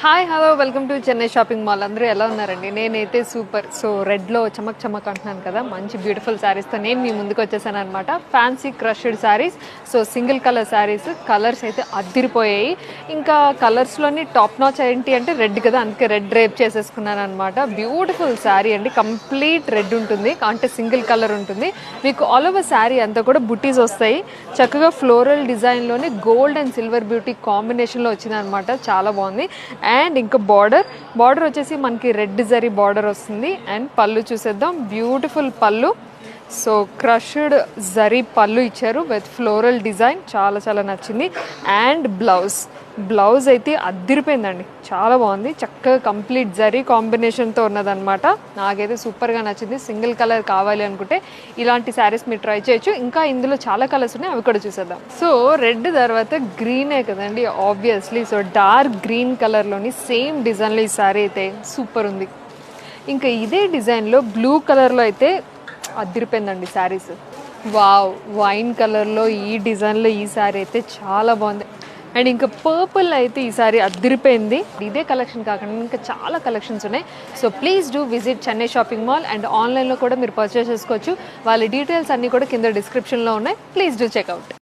Hi hello welcome to Chennai shopping mall. అందరూ ఎలా ఉన్నారండి? నేనైతే సూపర్. సో రెడ్లో చమక్ చమక్ అంటున్నాను కదా, మంచి బ్యూటిఫుల్ శారీస్తో నేను మీ ముందుకు వచ్చేసాను అనమాట. Fancy crushed saris. So single colour saris, colours అయితే అద్దిరిపోయాయి. ఇంకా కలర్స్లోని టాప్ నాచ్ ఏంటి అంటే రెడ్ కదా, అందుకే రెడ్ డ్రేప్ చేసేసుకున్నాను అనమాట. బ్యూటిఫుల్ శారీ అండి, కంప్లీట్ రెడ్ ఉంటుంది అంటే సింగిల్ కలర్ ఉంటుంది. మీకు ఆల్ ఓవర్ శారీ అంతా కూడా బుటీస్ వస్తాయి. చక్కగా ఫ్లోరల్ డిజైన్లోని గోల్డ్ అండ్ సిల్వర్ బ్యూటీ కాంబినేషన్లో వచ్చిందనమాట. చాలా బాగుంది. అండ్ ఇంకా బార్డర్ వచ్చేసి మనకి రెడ్ జరీ బార్డర్ వస్తుంది. అండ్ పళ్ళు చూసేద్దాం, బ్యూటిఫుల్ పళ్ళు. సో క్రష్డ్ జరీ పళ్ళు ఇచ్చారు విత్ ఫ్లోరల్ డిజైన్, చాలా చాలా నచ్చింది. అండ్ బ్లౌజ్ అయితే అద్దిరిపోయిందండి, చాలా బాగుంది. చక్కగా కంప్లీట్ జరీ కాంబినేషన్తో ఉన్నదన్నమాట. నాకైతే సూపర్గా నచ్చింది. సింగిల్ కలర్ కావాలి అనుకుంటే ఇలాంటి శారీస్ మీరు ట్రై చేయొచ్చు. ఇంకా ఇందులో చాలా కలర్స్ ఉన్నాయి, అవి కూడా చూసేద్దాం. సో రెడ్ తర్వాత గ్రీనే కదండి ఆబ్వియస్లీ. సో డార్క్ గ్రీన్ కలర్లోని సేమ్ డిజైన్లో ఈ శారీ అయితే సూపర్ ఉంది. ఇంకా ఇదే డిజైన్లో బ్లూ కలర్లో అయితే అదిరిపోయిందండి శారీస్. వావ్, వైన్ కలర్లో ఈ డిజైన్లో ఈ శారీ అయితే చాలా బాగుంది. అండ్ ఇంకా పర్పుల్ అయితే ఈ సారీ అదిరిపోయింది. ఇదే కలెక్షన్ కాకుండా ఇంకా చాలా కలెక్షన్స్ ఉన్నాయి. So please do visit Chennai shopping mall. And ఆన్లైన్లో కూడా మీరు పర్చేస్ చేసుకోవచ్చు. వాళ్ళ డీటెయిల్స్ అన్నీ కూడా కింద డిస్క్రిప్షన్లో ఉన్నాయి. Please do checkout.